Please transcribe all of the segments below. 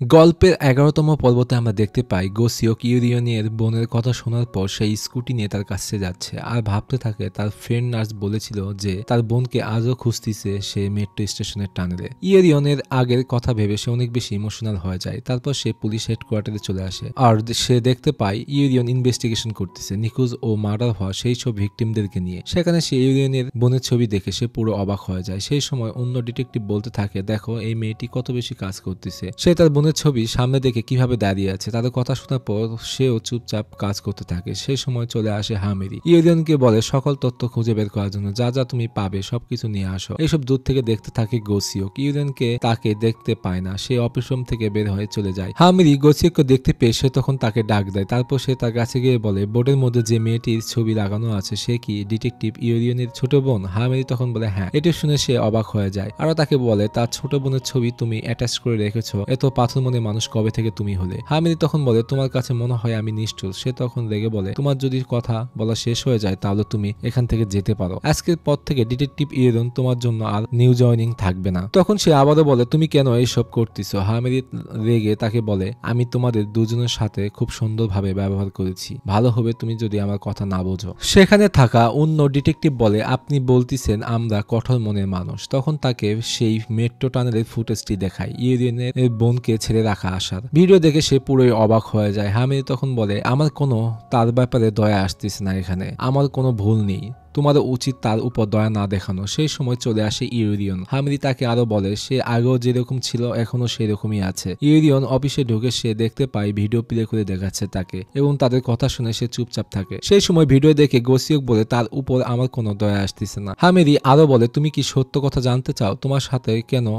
গল্পের ১১তম পর্বতে আমরা দেখতে পাই গোসিওক ইউরিয়নের বোনের কথা শোনার পর সেই স্কুটি নিয়ে তার কাছে যাচ্ছে আর ভাবতে থাকে তার ফ্রেন্ড নার্স বলেছিল যে তার বোনকে আজও খুঁজতেছে সে মেট্রো স্টেশনের টানেলে। ইউরিয়নের আগের কথা ভেবে সে অনেক বেশি ইমোশনাল হয়ে যায়। তারপর সে পুলিশ হেডকোয়ার্টারে চলে আসে আর সে দেখতে পায় ইউরিয়ন ইনভেস্টিগেশন করতেছে নিখোঁজ ও মার্ডার হওয়া সেই সব ভিকটিমদেরকে নিয়ে। সেখানে সে ইউরিয়নের বোনের ছবি দেখে সে পুরো অবাক হয়ে যায়। সেই সময় অন্য ডিটেকটিভ বলতে থাকে, দেখো এই মেয়েটি কত বেশি কাজ করতেছে। সে তার বোনের ছবি সামনে দেখে কিভাবে দাঁড়িয়ে আছে। তাদের কথা শোনার পর সেও চুপচাপ কাজ করতে থাকে। সেই সময় চলে আসে হামেরি, ইউরিয়নকে বলে সকল তথ্য খুঁজে বের করার জন্য যা যা তুমি পাবে সবকিছু নিয়ে আসো। এইসব দূর থেকে দেখতে থাকে গোসিওক। ইউরিয়নকে তাকে দেখতে পায় না, সে অফিস রুম থেকে বের হয়ে চলে যায়। হামেরি গোসিওককে দেখতে পেয়ে সে তখন তাকে ডাক দেয়। তারপর সে তার কাছে গিয়ে বলে, বোর্ডের মধ্যে যে মেয়েটির ছবি লাগানো আছে সে কি ডিটেকটিভ ইউরিয়নের ছোট বোন? হামেরি তখন বলে হ্যাঁ। এটা শুনে সে অবাক হয়ে যায়। আরো তাকে বলে তার ছোট বোনের ছবি তুমি অ্যাটাচ করে রেখেছো, এত পাথর মনে মানুষ কবে থেকে তুমি হলে? হামিদি তখন বলে তোমার কাছে মনে হয় আমি নিষ্ঠুর। সে তখন রেগে বলে তোমার যদি কথা বলা শেষ হয়ে যায় তাহলে তুমি এখান থেকে যেতে পারো। আজকের পর থেকে ডিটেকটিভ ইউরিয়ন তোমার জন্য আর নিউ জয়নিং থাকবে না। তখন সে আবারও বলে তুমি কেন এইসব করতেছো? হামিদি রেগে তাকে বলে আমি তোমাদের দুজনের সাথে খুব সুন্দরভাবে ব্যবহার করেছি, ভালো হবে তুমি যদি আমার কথা না বোঝো। সেখানে থাকা অন্য ডিটেকটিভ বলে আপনি বলতেছেন আমরা কঠোর মনের মানুষ। তখন তাকে সেই মেট্রো টানেলের ফুটেজটি দেখায় ইউরিয়নের বোনকে ছেড়ে রাখা আসার। ভিডিও দেখে সে পুরোই অবাক হয়ে যায়। হামিদ তখন বলে আমার কোনো তার ব্যাপারে দয়া আসতেছে না, এখানে আমার কোনো ভুল নেই, তোমাদের উচিত তার উপর দয়া না দেখানো। সেই সময় চলে আসে ইউরিয়ন। হামিদি তাকে আরো বলে সে আগেও যেরকম ছিল এখনো সেরকমই আছে। ইউরিয়ন অফিসে ঢুকে সে দেখতে পায় ভিডিও প্লে করে দেখাচ্ছে তাকে এবং তাদের কথা শুনে সে চুপচাপ থাকে। সেই সময় ভিডিও দেখে গোসিওক বলে তার উপর আমার কোনো দয়া আসতেছে না। হামিদি আরো বলে তুমি কি সত্য কথা জানতে চাও? তোমার সাথে কেন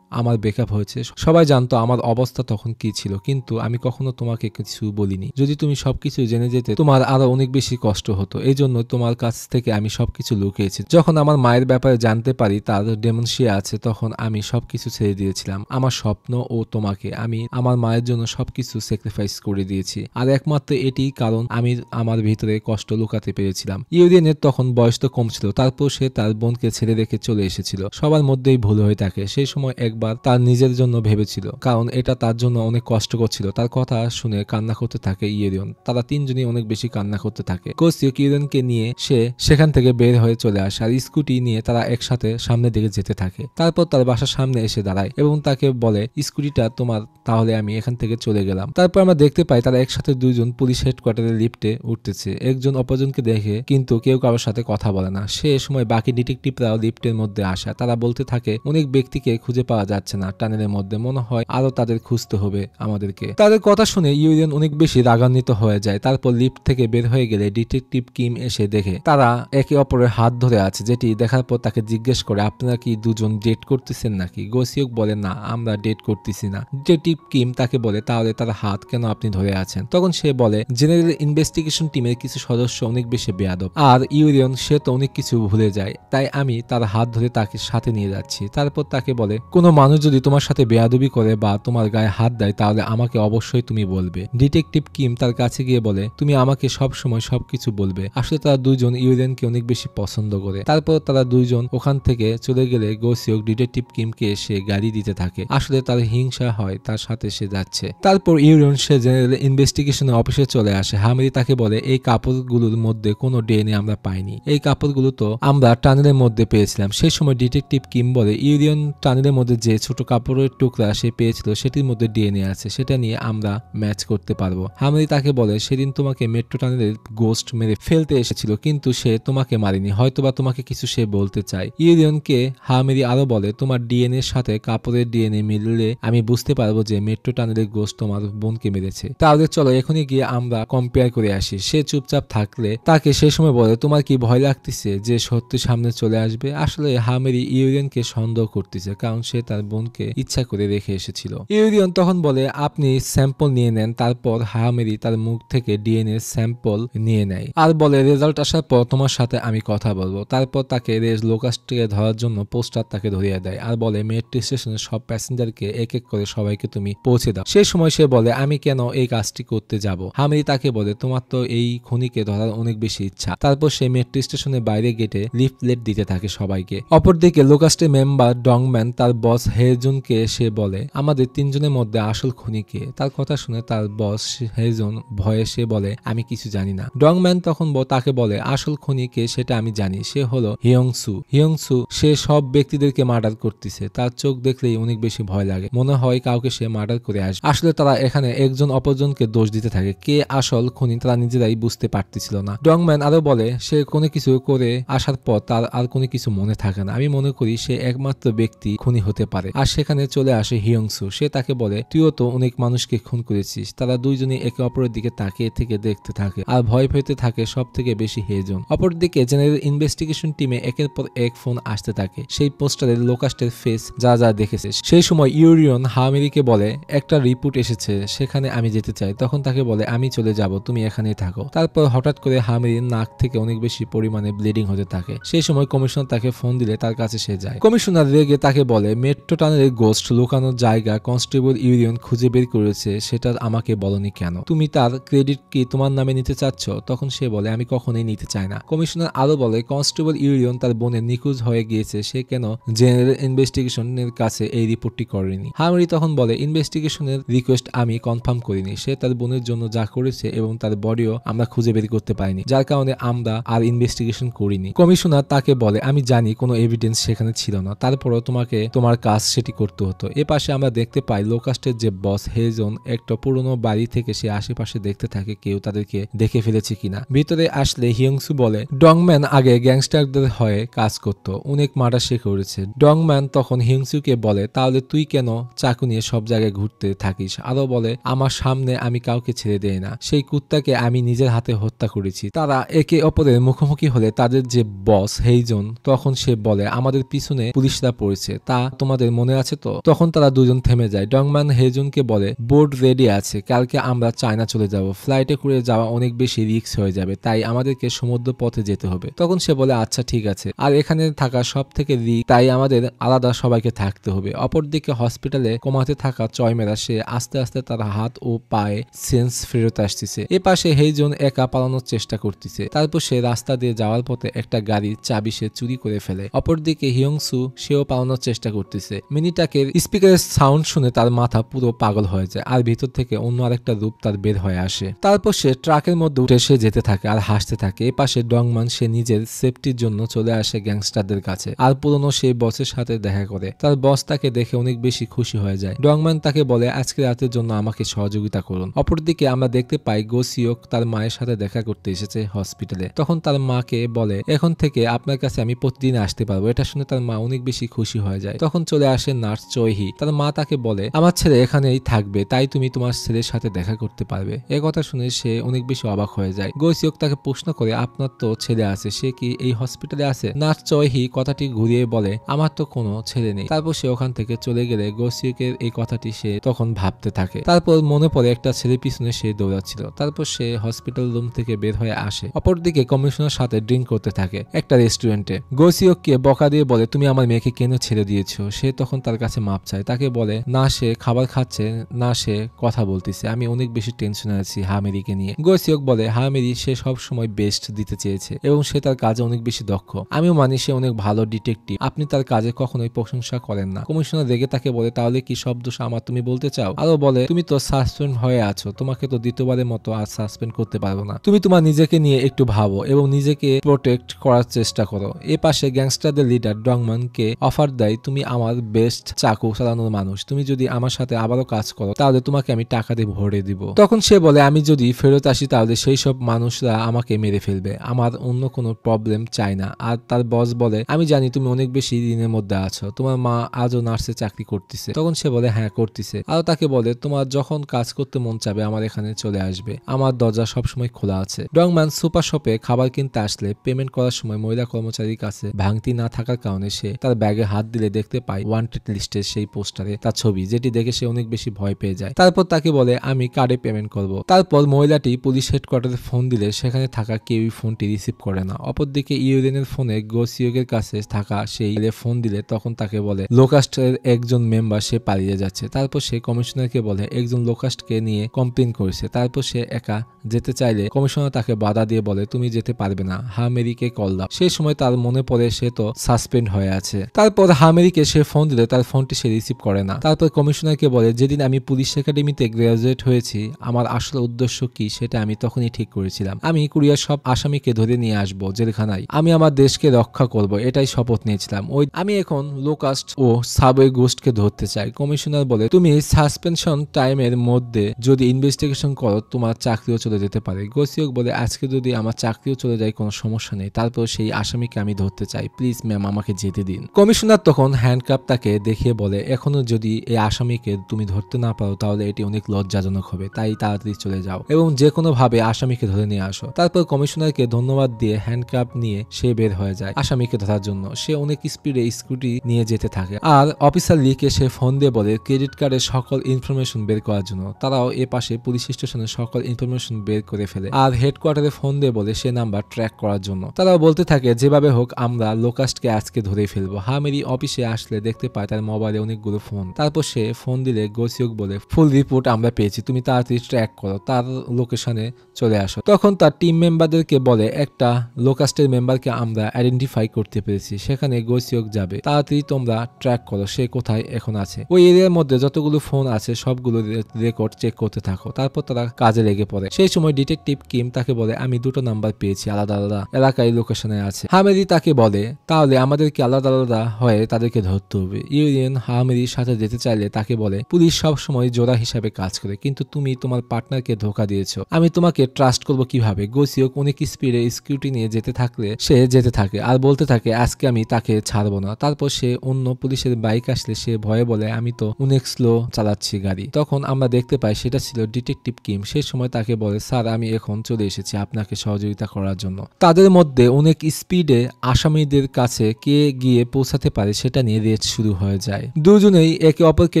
আমার ব্রেকআপ হয়েছে? সবাই জানতো আমার অবস্থা তখন কি ছিল, কিন্তু আমি কখনো তোমাকে কিছু বলিনি। যদি তুমি সবকিছু জেনে যেতে তোমার আরো অনেক বেশি কষ্ট হতো, এই জন্য তোমার কাছ থেকে আমি সবকিছু লুকিয়েছি। যখন আমার মায়ের ব্যাপারে জানতে পারি তার ডেমেনশিয়া আছে তখন আমি সবকিছু ছেড়ে দিয়েছিলাম, আমার স্বপ্ন ও তোমাকে। আমি আমার মায়ের জন্য সবকিছু স্যাক্রিফাইস করে দিয়েছি আর একমাত্র এটি কারণ আমি আমার ভিতরে কষ্ট লুকাতে পেরেছিলাম। ইউরিয়নের তখন বয়স তো কম ছিল, তারপর সে তার বোনকে ছেড়ে রেখে চলে এসেছিল। সবার মধ্যেই ভুল হয়ে থাকে। সেই সময় একবার তার নিজের জন্য ভেবেছিল, কারণ এটা তার জন্য অনেক কষ্টকর ছিল। তার কথা শুনে কান্না করতে থাকে ইউরিয়ন। তারা তিনজনই অনেক বেশি কান্না করতে থাকে। গোসিওক ইউরিয়নকে নিয়ে সে সেখান থেকে বের হয়ে চলে আসে আর স্কুটি নিয়ে তারা একসাথে সামনের দিকে যেতে থাকে। তারপর তার বাসার সামনে এসে দাঁড়ায় এবং তাকে বলে স্কুটিটা তোমার, তাহলে আমি এখান থেকে চলে গেলাম। তারপর আমরা দেখতে পাই তারা একসাথে দুইজন পুলিশ হেডকোয়ার্টারের লিফটে উঠতেছে। একজন অপরজনকে দেখে কিন্তু কেউ কারোর সাথে কথা বলে না। সে সময় বাকি ডিটেকটিভরাও লিফটের মধ্যে আসে। তারা বলতে থাকে অনেক ব্যক্তিকে খুঁজে পাওয়া যাচ্ছে না টানেলের মধ্যে, মনে হয় আরো তাদের খুঁজতে হবে আমাদেরকে। তাদের কথা শুনে ইউরিয়ন অনেক বেশি রাগান্বিত হয়ে যায়। তারপর লিফট থেকে বের হয়ে গেলে ডিটেকটিভ কিম এসে দেখে তারা একে অপরের হাত ধরে আছে, যেটি দেখার পর তাকে জিজ্ঞেস করে আপনারা কি দুজন ডেট করতেছেন নাকি? গোসিওক বলে না, আমরা ডেট করতেছি না। ডিটেকটিভ কিম তাকে বলে তাহলে তার হাত কেন আপনি ধরে আছেন? তখন সে বলে জেনারেল ইনভেস্টিগেশন টিমের কিছু সদস্য অনেক বেশি বেয়াদব আর ইউরিয়ন সে তো অনেক কিছু ভুলে যায়, তাই আমি তার হাত ধরে তাকে সাথে নিয়ে যাচ্ছি। তারপর তাকে বলে কোনো মানুষ যদি তোমার সাথে বেয়াদবি করে বা তোমার গায়ে হাত দেয় তাহলে আমাকে অবশ্যই তুমি বলবে। ডিটেকটিভ কিম তার কাছে গিয়ে বলে তুমি আমাকে সব সময় সবকিছু বলবে। আসলে তারা দুইজন ইউরিয়নকে অনেক বেশি পছন্দ করে। তারপর তারা দুইজন ওখান থেকে চলে গেলে গোসিওক ডিটেকটিভ কিমকে এসে গাড়ি দিতে থাকে। আসলে তার হিংসা হয় তার সাথে সে যাচ্ছে। তারপর ইউরিয়ন সে জেনারেল ইনভেস্টিগেশন অফিসে চলে আসে। হামিদি তাকে বলে এই কাপড়গুলোর মধ্যে কোনো ডিএনএ আমরা পাইনি, এই কাপড়গুলো তো আমরা টানেলের মধ্যে পেয়েছিলাম। সেই সময় ডিটেকটিভ কিম বলে ইউরিয়ন টানেলের মধ্যে যে ছোট কাপড়ের টুকরা সে পেয়েছিল সেটির মধ্যে ডিএনএ আছে, সেটা নিয়ে আমরা ম্যাচ করতে পারবো। হামিদি তাকে বলে সেদিন তোমাকে মেট্রো টানেলের গোস্ট মেরে ফেলতে এসেছিল, কিন্তু সে তোমাকে মারেনি, হয়তোবা তোমাকে কিছু সে বলতে চায়। ইউরিয়নকে হামিদি আরো বলে তোমার ডিএনএ এর সাথে কাপড়ের ডিএনএ মিললে আমি বুঝতে পারবো যে মেট্রো টানেলের গোস্ট তোমার বোনকে মেরেছে। তাহলে চলো এখনই গিয়ে আমরা কম্পেয়ার করে আসি। সে চুপচাপ থাকলে তাকে সে সময় বলে তোমার কি ভয় লাগতেছে যে সত্যি সামনে চলে আসবে? আসলে হামিদি ইউরিয়নকে সন্দেহ করতেছে, কারণ সে তার বোনকে ইচ্ছা করে রেখে এসেছিল। ইউরিয়ন তখন বলে আপনি স্যাম্পল নিয়ে নেন। তারপর হামিদি তার মুখ থেকে ডিএনএ স্যাম্পল নিয়ে নেয় আর বলে রেজাল্ট আসার পর তোমার সাথে আমি কথা বলবো। তারপর তাকে রেজ লোকাসটিকে ধরার জন্য পোস্টার তাকে ধরিয়ে দেয় আর বলে মেট্রো স্টেশনের সব প্যাসেঞ্জারকে এক এক করে সবাইকে তুমি পৌঁছে দাও। সেই সময় সে বলে আমি কেন এই কাজটি করতে যাব? হামিদি তাকে বলে তোমার তো এই খুনিকে ধরার অনেক বেশি ইচ্ছা। তারপর সে মেট্রো স্টেশনের বাইরে গেটে লিফলেট দিতে থাকে সবাইকে। অপরদিকে লোকাস্টের মেম্বার ডংম্যান তার বস হেজুনকে সে বলে আমাদের তিনজনের মধ্যে আসল খুনি কে। তার কথা শুনে তার বস হেজুন ভয়ে সে বলে আমি কিছু জানি না। ডংম্যান তখন তাকে বলে আসল খুনি কে সেটা আমি জানি, সে হলো হিয়ংসু। হিয়ংসু সে সব ব্যক্তিদেরকে মার্ডার করতেছে, তার চোখ দেখলেই অনেক বেশি ভয় লাগে, মনে হয় কাউকে সে মার্ডার করে আসবে। আসলে তারা এখানে একজন অপরজনকে দোষ দিতে থাকে, কে আসল খুনি তারা নিজেরাই বুঝতে পারতেছিল না। ডংম্যান আরো বলে সে কোনো কিছু করে আসার পর তার আর কোনো কিছু মনে থাকে না, আমি মনে করি সে একমাত্র ব্যক্তি খুনি হতে পারে। আর সেখানে চলে আসে হিয়ংসু, সে তাকে বলে তুইও তো অনেক মানুষকে খুন করেছিস। তারা দুইজনই একে অপরের দিকে তাকিয়ে থেকে দেখতে থাকে আর ভয় পেতে থাকে সব থেকে বেশি হেজুন। অপরদিকে জেনারেল ইনভেস্টিগেশন টিমে একের পর এক ফোন আসতে থাকে, সেই পোস্টারে লোকাস্টের ফেস যা যা দেখেছে। সেই সময় ইউরিয়ন হামেরিকে বলে একটা রিপোর্ট এসেছে, সেখানে আমি যেতে চাই। তখন তাকে বলে আমি চলে যাব, তুমি এখানেই থাকো। তারপর হঠাৎ করে হামেরির নাক থেকে অনেক বেশি পরিমাণে ব্লিডিং হতে থাকে। সেই সময় কমিশনার তাকে ফোন দিলে তার কাছে সে যায়। কমিশনার রেগে তাকে বলে মেট্রো টানেলের গোস্ট লুকানোর জায়গা কনস্টেবল ইউরিয়ন খুঁজে বের করেছে, সেটা আমাকে বলনি কেন? তুমি তার ক্রেডিট কি তোমার নামে নিতে চাচ্ছ? তখন সে বলে আমি কখনোই নিতে চাই না। কমিশনার আরো বলে কনস্টেবল ইউরিয়ন তার বোনের নিখোঁজ হয়ে গিয়েছে, সে কেন জেনারেল ইনভেস্টিগেশনের কাছে এই রিপোর্টটি করেনি? হামেরি তখন বলে ইনভেস্টিগেশনের রিকোয়েস্ট আমি কনফার্ম করিনি, সে তার বোনের জন্য যা করেছে এবং তার বডিও আমরা খুঁজে বের করতে পারিনি, যার কারণে আমরা আর ইনভেস্টিগেশন করিনি। কমিশনার তাকে বলে আমি জানি কোনো এভিডেন্স সেখানে ছিল না, তারপরও তোমাকে তোমার কাজ সেটি করতে হতো। এ পাশে আমরা দেখতে পাই লোকাস্টের যে বস হেজন একটা পুরনো বাড়ি থেকে সে আশেপাশে দেখতে থাকে কেউ তাদেরকে দেখে ফেলেছে কিনা। ভিতরে আসলে হিয়ংসু বলে ডংম্যান আগে গ্যাংস্টারদের হয়ে কাজ করতো, অনেক মার্ডার সে করেছে। ডংম্যান তখন হিয়ংসুকে বলে তাহলে তুই কেন চাকু নিয়ে সব জায়গায় ঘুরতে থাকিস? আরো বলে আমার সামনে আমি কাউকে ছেড়ে দেই না, সেই কুত্তাকে আমি নিজের হাতে হত্যা করেছি। তারা একে অপরের মুখোমুখি হলে তাদের যে বস হেইজন তখন সে বলে আমাদের পিছনে পুলিশরা পড়েছে, তা তোমাদের মনে আছে তো? তখন তারা দুজন থেমে যায়। ডংম্যান হেজুনকে বলে বোর্ড রেডি আছে, কালকে আমরা চায়না চলে যাব, ফ্লাইটে করে যাওয়া অনেক বেশি রিস্ক হয়ে যাবে, তাই আমাদেরকে সমুদ্র পথে যেতে হবে। তখন সে বলে আচ্ছা ঠিক আছে, আর এখানে থাকা সব থেকে রিস্ক, তাই আমাদের আলাদা সবাইকে থাকতে হবে। অপরদিকে হসপিটালে কোমাতে থাকা চয়মেরা সে আস্তে আস্তে তার হাত ও পায়ে সেন্স ফেরত আসতেছে। এ পাশে হেইজন একা পালানোর চেষ্টা করতেছে। তারপর সে রাস্তা দিয়ে যাওয়ার পথে একটা গাড়ির চাবি সে চুরি করে ফেলে। অপরদিকে হিয়ংসু সেও পালানোর চেষ্টা করতেছে। মিনিটাকের স্পিকারের সাউন্ড শুনে তার মাথা পুরো পাগল হয়ে যায় আর ভিতর থেকে অন্য আরেকটা রূপ তার বের হয়ে আসে। তারপর সে ট্রাকের মধ্যে উঠে সে যেতে থাকে আর হাসতে থাকে। এ পাশে ডংম্যান সে নিজের সেফটির জন্য চলে আসে গ্যাংস্টারদের কাছে আর পুরনো সেই বসের সাথে দেখা করে। তার বস তাকে দেখে অনেক বেশি খুশি হয়ে যায়। ডংম্যান তাকে বলে আজকে রাতের জন্য আমাকে সহযোগিতা করুন। অপরদিকে আমরা দেখতে পাই গো সিওক তার মায়ের সাথে দেখা করতে এসেছে হসপিটালে। তখন তার মাকে বলে এখন থেকে আপনার কাছে আমি প্রতিদিন আসতে পারবো। এটা শুনে তার মা অনেক বেশি খুশি হয়ে যায়। তখন চলে আসে নার্স চৈহি। তার মা তাকে বলে আমার ছেলে এখানেই থাকবে, তাই তুমি তোমার ছেলের সাথে দেখা করতে পারবে। এ কথা শুনে সে অনেক বেশি অবাক হয়ে যায়। গো সিওক তাকে প্রশ্ন করে আপনার তো ছেলে আছে, সে কি এই হসপিটালে আছে? নার্স চৈহি কথাটি ঘুরিয়ে বলে আমার তো কোনো ছেলে নেই। তারপর সে ওখান থেকে চলে গেলে গো সিওকের এই কথাটি সে তখন ভাবতে থাকে। তারপর মনে পড়ে একটা ছেলে পিছনে সে দৌড়াচ্ছিল। তারপর সে হসপিটাল রুম থেকে বের হয়ে আসে। অপরদিকে কমিশনার সাথে ড্রিঙ্ক করতে থাকে একটা রেস্টুরেন্টে। গো সিওককে বকা দিয়ে বলে তুমি আমার মেয়েকে কেন ছেড়ে দিয়েছো? সে তখন তার কাছে মাপ চায়। তাকে বলে না সে খাবার খাচ্ছে না সে কথা বলতেছে, আমি অনেক বেশি টেনশনে আছি হামেরিকে নিয়ে। গো সিওক বলে হামেরি সে সব সময় বেস্ট দিতে চেয়েছে এবং সে তার কাজে অনেক বেশি দক্ষ, আমিও মানি সে অনেক ভালো ডিটেকটিভ, আপনি তার কাজে কখনোই প্রশংসা করেন না। কমিশনার রেগে তাকে বলে তাহলে কি সব দোষ আমার তুমি বলতে চাও? আরো বলে তুমি তো সাসপেন্ড হয়ে আছো, তোমাকে তো দ্বিতীয়বারের মতো আর সাসপেন্ড করতে পারবো না, তুমি তোমার নিজেকে নিয়ে একটু ভাবো এবং নিজেকে প্রোটেক্ট করার চেষ্টা করো। এ পাশে গ্যাংস্টারদের লিডার ডংম্যানকে অফার দেয় তুমি আমার বেস্ট চাকু চালানোর মানুষ, তুমি যদি আমার সাথে আবারও কাজ করো তাহলে তোমাকে আমি টাকা দিয়ে ভরে দিব। তখন সে বলে আমি যদি ফেরত আসি তাহলে সেই সব মানুষরা আমাকে মেরে ফেলবে, আমার অন্য কোনো প্রবলেম চাই না। আর তার বস বলে আমি জানি তুমি অনেক বেশি ঋণের মধ্যে আছো, তোমার মা আজও নার্সে চাকরি করতেছে। তখন সে বলে হ্যাঁ করতেছে। আর তাকে বলে তোমার যখন কাজ করতে মন চাবে আমার এখানে চলে আসবে, আমার দরজা সবসময় খোলা আছে। ডংম্যান সুপার শপে খাবার কিনতে আসলে পেমেন্ট করার সময় মহিলা কর্মচারীর কাছে ভাঙতি না থাকার কারণে সে তার ব্যাগে হাত দিলে দেখতে পায় ওয়ান্টেড লিস্টের সেই পোস্টারে তার ছবি, যেটি দেখে সে অনেক বেশি ভয় পেয়ে যায়। তারপর তাকে বলে আমি কার্ডে পেমেন্ট করব। তারপর মহিলাটি পুলিশ হেডকোয়ার্টারে ফোন দিলে সেখানে থাকা কেউই ফোনটি রিসিভ করে না। অপরদিকে ইউরেনের ফোনে গো সিওকের কাছে থাকা সেই ফোন দিলে তখন তাকে বলে লোকাস্টের একজন মেম্বার সে পালিয়ে যাচ্ছে। তারপর সে কমিশনারকে বলে একজন লোকাস্টকে নিয়ে কমপ্লেন করেছে। তারপর সে একা যেতে চাইলে কমিশনার তাকে বাধা দিয়ে বলে তুমি যেতে পারবে না, হামেরিকে কল দাও। সেই সময় তার মনে পড়ে সে তো সাসপেন্ড হয়ে আছে। তারপর হামেরিকে সে ফোন দিলে তার ফোনটি সে রিসিভ করে না। তারপর কমিশনারকে বলে যেদিন আমি পুলিশ একাডেমিতে গ্রাজুয়েট হয়েছি আমার আসল উদ্দেশ্য কি সেটা আমি তখনই ঠিক করেছিলাম। আমি কোরিয়ার সব আসামিকে ধরে নিয়ে আসবো জেলখানায়, আমি আমার দেশকে রক্ষা করব, এটাই শপথ নিয়েছিলাম। আমি এখন লোকাস্ট ও সাবওয়ে গোস্টকে ধরতে চাই। কমিশনার বলে তুমি সাসপেনশন টাইমের মধ্যে যদি ইনভেস্টিগেশন করো তোমার চাকরিও চলে যেতে পারে। গোসিওক বলে আজকে যদি আমার চাকরিও চলে যায় কোনো সমস্যা নেই, তারপর সেই আসামিকে আমি ধরতে চাই, প্লিজ ম্যাম আমাকে যেতে দিন। কমিশনার তখন হ্যান্ডকাপ তাকে দেখিয়ে বলে এখনো যদি এই আসামিকে তুমি ধরতে না পারো তাহলে এটি অনেক লজ্জাজনক হবে, তাই তাড়াতাড়ি চলে যাও এবং যে কোনো ভাবে আসামিকে ধরে নিয়ে আসো। তারপর কমিশনারকে ধন্যবাদ দিয়ে হ্যান্ডকাপ নিয়ে সে বের হয়ে যায় আসামিকে ধরার জন্য। সে অনেক স্পিডে স্কুটি নিয়ে যেতে থাকে আর অফিসার লিকে সে ফোন দিয়ে বলে ক্রেডিট কার্ডের সকল ইনফরমেশন বের করার জন্য। তারাও এ পাশে পুলিশ স্টেশনের সকল ইনফরমেশন বের করে ফেলে আর হেডকোয়ার্টারে ফোন দিয়ে বলে সে নাম্বার ট্র্যাক করার জন্য। তারাও বলতে থাকে যেভাবে হোক আমরা লোকাস্টকে আজকে ধরে ফেলবো। হামেরি অফিসে আসলে দেখতে পায় তার মোবাইলে অনেকগুলো ফোন। তারপর সে ফোন দিলে গোসিওক বলে ফুল রিপোর্ট আমরা পেয়েছি, তুমি তাড়াতাড়ি ট্র্যাক করো, তার লোকেশনে চলে আসো। তখন তার টিম মেম্বারদেরকে বলে একটা লোকাস্টের মেম্বারকে আমরা আইডেন্টিফাই করতে পেরেছি, সেখানে গোসিওক যাবে, তাড়াতাড়ি তোমরা ট্র্যাক করো সে কোথায় এখন আছে। ওই এরিয়ার মধ্যে যতগুলো ফোন আছে সবগুলো রেকর্ড চেক করতে থাকো। তারপর তারা কাজে লেগে পড়ে। সেই সময় ডিটেকটিভ কিম তাকে বলে আমি দুটো নাম্বার পেয়েছি, আলাদা আলাদা এলাকায় লোকেশনে আছে। হামেরি তাকে বলে তাহলে আমাদেরকে আলাদা আলাদা হয়ে তাদেরকে ধরতে হবে। ইউরিয়ন হামেরির সাথে যেতে চাইলে তাকে বলে পুলিশ সব সময় জোড়া হিসাবে কাজ করে, কিন্তু তুমি তোমার পার্টনারকে ধোকা দিয়েছো, আমি তোমাকে ট্রাস্ট করবো কিভাবে। গোসিওক অনেক স্পিডে স্কুটি নিয়ে যেতে থাকলে সে যেতে থাকে আর বলতে থাকে আজকে আমি তাকে ছাড়বো না। তারপর সে অন্য পুলিশের বাইক আসলে সে ভয়ে বলে আমি তো অনেক স্লো চালাচ্ছি গাড়ি। তখন আমরা দেখতে পাই সেটা ছিল ডিটেকটিভ কিম। সেই সময় তাকে বলে স্যার আমি এখন চলে এসেছি আপনাকে সহযোগিতা করার জন্য। তাদের মধ্যে অনেক স্পিডে আসামিদের কাছে কে গিয়ে পৌঁছাতে পারে সেটা নিয়ে রেস শুরু হয়ে যায়। দুজনেই একে অপরকে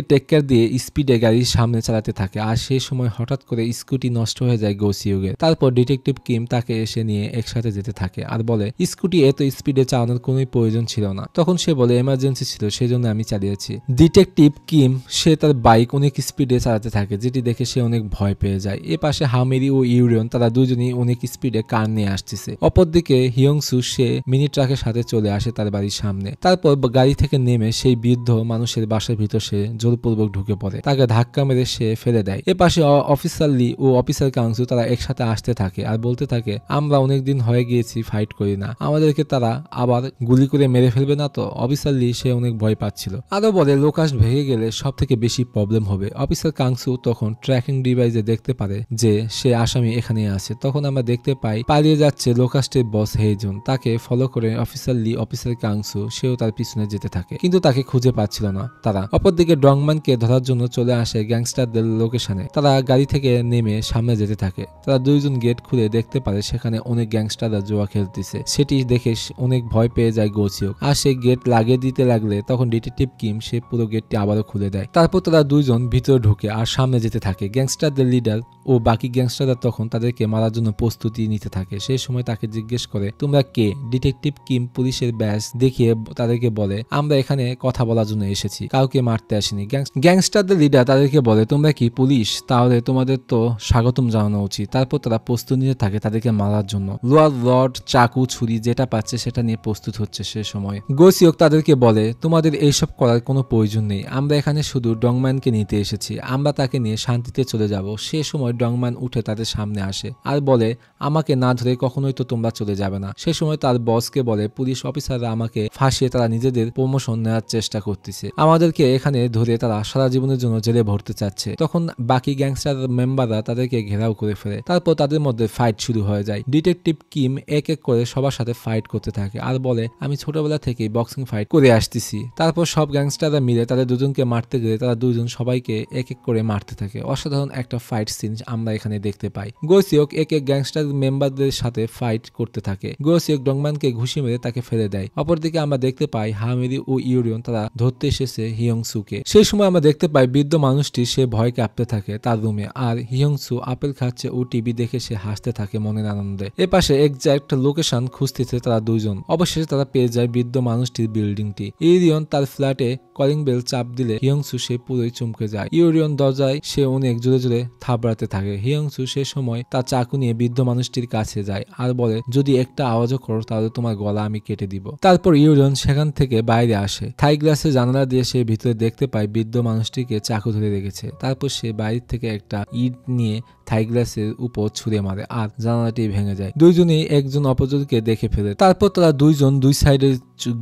টেক্কার দিয়ে স্পিডে গাড়ির সামনে চালাতে থাকে আর সেই সময় হঠাৎ করে স্কুটি নষ্ট হয়ে যায় গোসিউগের। তারপর ডিটেকটিভ কিম তাকে এসে নিয়ে একসাথে যেতে থাকে আর বলে স্কুটি এত স্পিডে চালানোর কোনো প্রয়োজন ছিল না। তখন সে বলে এমার্জেন্সি ছিল সেজন্য আমি চালিয়েছি। ডিটেকটিভ কিম সে তার বাইক অনেক স্পিডে চালাতে থাকে যেটি দেখে সে অনেক ভয় পেয়ে যায়। এ পাশে হামেরি ও ইউরিয়ন তারা দুজনেই অনেক স্পিডে কার নিয়ে আসতেছে। অপরদিকে হিয়ংসু সে মিনি ট্রাকের সাথে চলে আসে তার বাড়ির সামনে। তারপর গাড়ি থেকে নেমে সেই বৃদ্ধ মানুষের বাসার ভিতর সে জোরপূর্বক ঢুকে পড়ে, তাকে ধাক্কা মেরে সে ফেলে দেয়। এ পাশে অফিসার লি ও অফিসার কাংসু তারা একসাথে আসতে থাকে আর বলতে থাকে আমরা অনেকদিন হয়ে গিয়েছি ফাইট করি না, আমাদেরকে তারা আবার গুলি করে মেরে ফেলবে না তো। অফিসার লি সে অনেক ভয় পাচ্ছিল। আরো বলে লোকাস্ট ভেঙে গেলে সব থেকে বেশি প্রবলেম হবে। অফিসার কাংসু তখন ট্র্যাকিং ডিভাইসে দেখতে পারে যে সে আসামি এখানে আছে। তখন আমরা দেখতে পাই পালিয়ে যাচ্ছে লোকাস্টের বস হেইজন, তাকে ফলো করে অফিসার লি অফিসার কাংসু সেও তার পিছনে যেতে থাকে কিন্তু তাকে খুঁজে পাচ্ছিল না তারা। অপরদিকে ডংম্যানকে ধরার জন্য চলে আসে গ্যাংস্টারদের লোকেশনে। তারা গাড়ি থেকে নেমে সামনে যেতে থাকে। তারা দুইজন গেট খুলে দেখতে পারে সেখানে অনেক গ্যাংস্টাররা জুয়া খেলতেছে। সেটি দেখে অনেক ভয় পেয়ে যায় গোসিওক আর সে গেট লাগিয়ে দিতে লাগলে তখন ডিটেকটিভ কিম সে পুরো গেটটি আবারও খুলে দেয়। তারপর তারা দুইজন ভিতরে ঢুকে আর সামনে যেতে থাকে। গ্যাংস্টারদের লিডার ও বাকি গ্যাংস্টাররা তখন তাদেরকে মারার জন্য প্রস্তুতি নিতে থাকে। সেই সময় তাকে জিজ্ঞেস করে তোমরা কে। ডিটেকটিভ কিম পুলিশের ব্যাজ দেখিয়ে তাদেরকে বলে আমরা এখানে কথা বলার জন্য এসেছি, কাউকে মারতে আসিনি। গ্যাংস্টারদের লিডার তাদেরকে বলে তোমরা কি পুলিশ, তাহলে তোমাদের তো স্বাগতম জানানো উচিত। তারপর তারা প্রস্তুত নিতে থাকে তাদেরকে মারার জন্য। লোহার রড চাকু ছুরি যেটা পাচ্ছে সেটা নিয়ে প্রস্তুত হচ্ছে। সে সময় গোসিওক তাদেরকে বলে তোমাদের এইসব করার কোনো প্রয়োজন নেই, আমরা এখানে শুধু ডংম্যানকে নিতে এসেছি, আমরা তাকে নিয়ে শান্তিতে চলে যাব। সে সময় ডংম্যান উঠে তাদের সামনে আসে আর বলে আমাকে না ধরে কখনোই তো তোমরা চলে যাবে না। সে সময় তার বসকে বলে পুলিশ অফিসাররা আমাকে ফাঁসিয়ে তারা নিজেদের প্রমোশন নেওয়ার চেষ্টা করতেছে, আমাদেরকে এখানে ধরে তারা সারা জীবনের জন্য জেলে ভরতে চাচ্ছে। তখন বাকি গ্যাংস্টার মেম্বাররা তাদেরকে ঘেরাও করে ফেলে। তারপর তাদের মধ্যে ফাইট শুরু হয়ে যায়। ডিটেকটিভ কিম এক এক করে সবার সাথে ফাইট করতে থাকে আর বলে আমি ছোটবেলা থেকেই বক্সিং ফাইট করে আসতেছি। তারপর সব গ্যাংস্টাররা মিলে তাদের দুজনকে মারতে গেলে তারা দুজন সবাইকে এক এক করে মারতে থাকে। অসাধারণ একটা ফাইট সিন আমরা এখানে দেখতে পাই। গোসিওক এক এক গ্যাংস্টার মেম্বারদের সাথে ফাইট করতে থাকে। গোসিওক ডংম্যানকে ঘুষি মেরে তাকে ফেলে দেয়। অপরদিকে আমরা দেখতে পাই হামেরি ও ইউরিয়ন তারা ধরতে এসেছে হিয়ংসুকে। সেই সময় আমরা দেখতে পাই বৃদ্ধ মানুষটি সে ভয় কাঁপতে থাকে তার রুমে আর হিয়ংসু আপেল খাচ্ছে ও টিভি দেখে সে হাসতে থাকে মনের আনন্দে। এপাশে এক্সাক্ট লোকেশন খুঁজতেছে তারা দুইজন। অবশেষে তারা পেয়ে যায় বৃদ্ধ মানুষটির বিল্ডিংটি। ইউরিয়ন তার ফ্ল্যাটে কলিং বেল চাপ দিলে হিয়ংসু সে পুরোই চমকে যায়। ইউরিয়ন দরজায় সে অনেক জোরে জোরে থাবড়াতে থাকে। হিয়ংসু সে সময় তার চাকু নিয়ে বৃদ্ধ মানুষটির কাছে যায় আর বলে যদি একটা আওয়াজও করো তাহলে তোমার গলা আমি কেটে দিব। তারপর ইউরিয়ন সেখান থেকে বাইরে আসে। থাই গ্লাসে জানালা দিয়ে সে ভিতরে দেখতে পায় বৃদ্ধ মানুষটিকে চাকু ধরে রেখেছে। তারপর সে বাইরে থেকে একটা ইট নিয়ে থাই গ্লাসের উপর ছুঁড়ে মারে আর জানালাটি ভেঙে যায়। দুইজনেই একজন অপরজনকে দেখে ফেলে। তারপর তারা দুইজন দুই সাইডে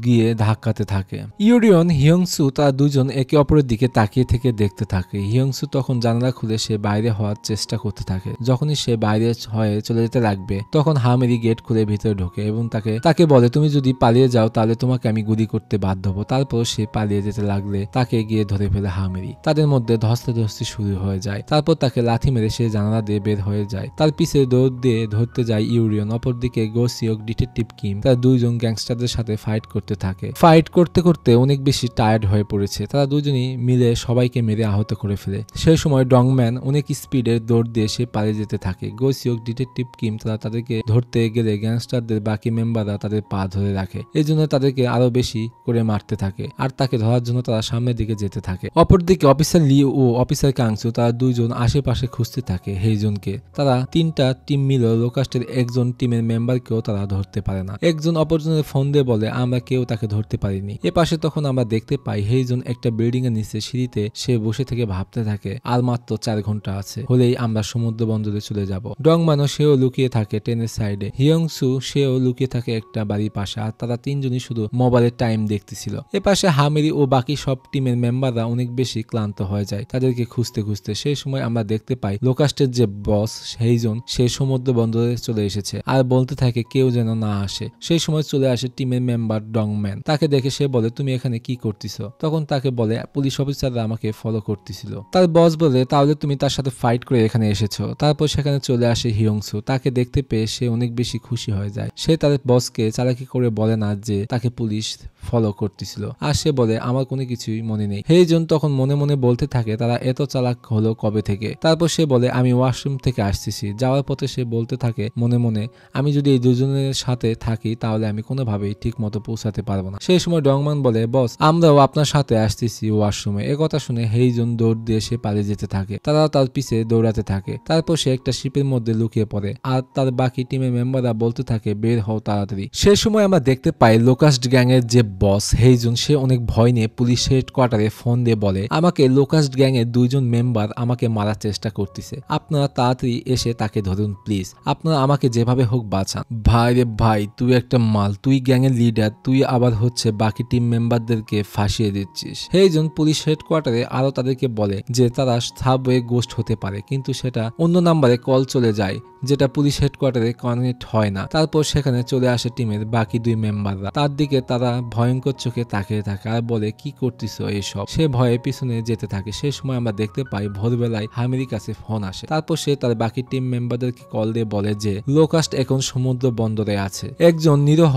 গিয়ে ধাক্কাতে থাকে। ইউরিয়ন, হিয়ংসু তারা দুইজন একে অপরের দিকে তাকিয়ে থেকে দেখতে থাকে। হিয়ংসু তখন জানালা খুলে সে বাইরে হওয়ার চেষ্টা করতে থাকে। যখনই সে বাইরে হয়ে চলে যেতে লাগবে তখন হামেরি গেট খুলে ভিতরে ঢোকে এবং তাকে বলে তুমি যদি পালিয়ে যাও তাহলে তোমাকে আমি গুলি করতে বাধ্য হবো। তারপর সে পালিয়ে যেতে লাগলে তাকে গিয়ে ধরে ফেলে হামেরি। তাদের মধ্যে ধস্তাধস্তি শুরু হয়ে যায়। তারপর তাকে লাথি মেরে সে জানালা দিয়ে বের হয়ে যায়। তার পিছে দৌড় দিয়ে ধরতে যায় ইউরিয়ন। অপরদিকে গো সিওক, ডিটেকটিভ কিম তারা দুইজন গ্যাংস্টারদের সাথে ফাইট করতে থাকে। ফাইট করতে করতে অনেক বেশি টায়ার্ড হয়ে পড়েছে। তারা দুজনই মিলে সবাইকে মেরে আহত করে ফেলে। সেই সময় ডংম্যান অনেক স্পিডে দৌড় দিয়ে সে পালিয়ে যেতে থাকে। গো সিওক, ডিটেকটিভ কিম তারা তাদেরকে ধরতে গেলে গ্যাংস্টারদের বাকি মেম্বাররা তাদের পা ধরে রাখে। এই জন্য তাদেরকে আরো বেশি করে মারতে থাকে আর তাকে ধরার জন্য তারা সামনের দিকে যেতে থাকে। অপরদিকে অফিসার লি ও অফিসার কাংসু তারা দুইজন আশেপাশে খুঁজতে থাকে হেইজনকে। তারা তিনটা টিম মিলেও লোকাস্টের একজন টিমের মেম্বারকেও তারা ধরতে পারে না। একজন অপরজনের ফোন দিয়ে বলে আমরা কেউ তাকে ধরতে পারিনি। এ পাশে তখন আমরা দেখতে পাই হেইজন একটা বিল্ডিং এর নিচে সিঁড়িতে সে বসে থেকে ভাবতে থাকে আর মাত্র 4 ঘন্টা আছে হলেই আমরা সমুদ্র বন্দরে চলে যাব। ডংমানও সেও লুকিয়ে থাকে ট্রেনের সাইডে। হিয়ংসু সেও লুকিয়ে থাকে একটা বাড়ির পাশে আর তারা তিনজনই শুধু মোবাইলের টাইম দেখতেছিল। এ পাশে হামেরি ও বাকি সব টিমের মেম্বাররা অনেক বেশি ক্লান্ত হয়ে যায় তাদেরকে খুঁজতে খুঁজতে। সেই সময় আমরা দেখতে পাই লোকাস্টের যে বস হেইজন সে সমুদ্র বন্দরে চলে এসেছে আর বলতে থাকে কেউ যেন না আসে। সেই সময় চলে আসে টিমের মেম্বার ডংম্যান। তাকে দেখে সে বলে তুমি এখানে কি করতেছ? তখন তাকে বলে পুলিশ অফিসাররা আমাকে ফলো করতেছিল। তার বস বলে তাহলে তুমি তার সাথে ফাইট করে এখানে এসেছো। তারপর সেখানে চলে আসে হিয়ংসু। তাকে দেখতে পেয়ে সে অনেক বেশি খুশি হয়ে যায়। সে তার বসকে চালাকি করে বলে না যে তাকে পুলিশ ফলো করতেছিল আর সে বলে আমার কোনো কিছুই মনে নেই। হেইজন তখন মনে মনে বলতে থাকে তারা এত চালাক হলো কবে থেকে। তারপর সে বলে আমি ওয়াশরুম থেকে আসতেছি। যাওয়ার পথে সে বলতে থাকে মনে মনে আমি যদি এই দুজনের সাথে থাকি তাহলে আমি কোনোভাবেই ঠিক মতো পৌঁছাতে পারবো না। সেই সময় ডংম্যান বলে বস আমরাও আপনার সাথে আসতেছি ওয়াশরুমে। এ কথা শুনে হেইজন দৌড় দিয়ে সে পালিয়ে যেতে থাকে। তারা তার পিছে দৌড়াতে থাকে। তারপর সে একটা শিপের মধ্যে লুকিয়ে পড়ে আর তার বাকি টিমের মেম্বাররা বলতে থাকে বের হও তাড়াতাড়ি। সেই সময় আমরা দেখতে পাই লোকাস্ট গ্যাং এর যে বস হেইজন সে অনেক ভয় নিয়ে পুলিশ হেডকোয়ার্টারে ফোন দিয়ে বলে আমাকে লোকাস্ট গ্যাং এর দুইজন মেম্বার আমাকে মারার চেষ্টা করতেছে। আপনারা তাড়াতাড়ি এসে তাকে ধরুন প্লিজ। আপনারা আমাকে যেভাবে হোক বাঁচান। ভাই রে ভাই তুই একটা মাল, তুই গ্যাং এর লিডার, তুই আবার হচ্ছে বাকি টিম মেম্বারদেরকে ফাঁসিয়ে দিচ্ছিস। হেইজন পুলিশ হেডকোয়ার্টারে আরো তাদেরকে বলে যে তারা সাবওয়ে গোস্ট হতে পারে কিন্তু সেটা অন্য নাম্বারে কল চলে যায় যেটা পুলিশ হেডকোয়ার্টারে কানেক্ট হয় না। তারপর সেখানে চলে আসে টিমের বাকি দুই মেম্বাররা। তার দিকে তারা ভয়ঙ্কর চোখে তাকিয়ে থাকে আর বলে কি করতেছ এইসব। সে ভয়ে পিছনে যেতে থাকে। সেই সময় আমরা দেখতে পাই ভোরবেলায় হামেরির কাছে ফোন আসে। তারপর সে তার বাকি টিম মেম্বারদেরকে কল দিয়ে বলে যে লোকাস্ট এখন সমুদ্র বন্দরে আছে, একজন নিরহ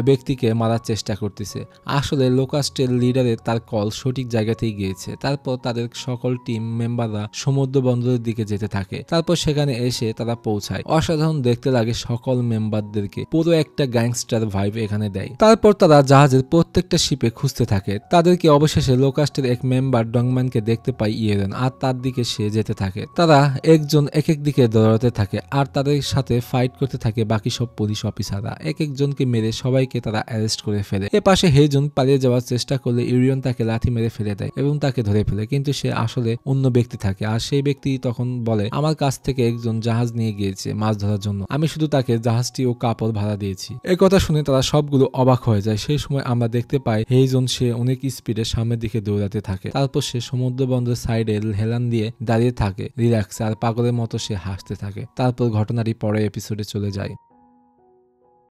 ব্যক্তিকে মারার চেষ্টা করতেছে। আসলে লোকাস্টের লিডারের তার কল সঠিক জায়গাতেই গিয়েছে। তারপর তাদের সকল টিম মেম্বাররা সমুদ্র বন্দরের দিকে যেতে থাকে। তারপর সেখানে এসে তারা পৌঁছায়। অসাধারণ দেখতে লাগে সকল মেম্বারদেরকে। পুরো একটা গ্যাংস্টার ভাইব এখানে দেয়। তারপর তারা জাহাজের প্রত্যেকটা শিপে খুঁজতে থাকে। তাদেরকে অবশেষে লোকাস্টের এক মেম্বার ডংম্যানকে দেখতে পাই ইয়েরেন আর তার দিকে সে যেতে থাকে। তারা একজন এক এক দিকে দৌড়াতে থাকে আর তাদের সাথে ফাইট করতে থাকে বাকি সব পুলিশ অফিসাররা। এক একজনকে মেরে সবাইকে তারা অ্যারেস্ট করে ফেলে। এ পাশে হেইজন পালিয়ে যাওয়ার চেষ্টা করলে ইউরিয়ন তাকে লাথি মেরে ফেলে দেয় এবং তাকে ধরে ফেলে কিন্তু সে আসলে অন্য ব্যক্তি থাকে আর সেই ব্যক্তি তখন বলে আমার কাছ থেকে একজন জাহাজ নিয়ে গিয়েছে মাছ ধরার জন্য, আমি শুধু তাকে জাহাজটি ও কাপড় ভাড়া দিয়েছি। এই কথা শুনে তারা সবগুলো অবাক হয়ে যায়। সেই সময় আমরা দেখতে পাই হেইজন সে অনেক স্পিডে সামনের দিকে দৌড়াতে থাকে। তারপর সে সমুদ্র বন্দরের সাইডে হেলান দিয়ে দাঁড়িয়ে থাকে রিল্যাক্স আর পাগলের মতো সে হাসতে থাকে। তারপর ঘটনাটি পরের এপিসোডে চলে যায়।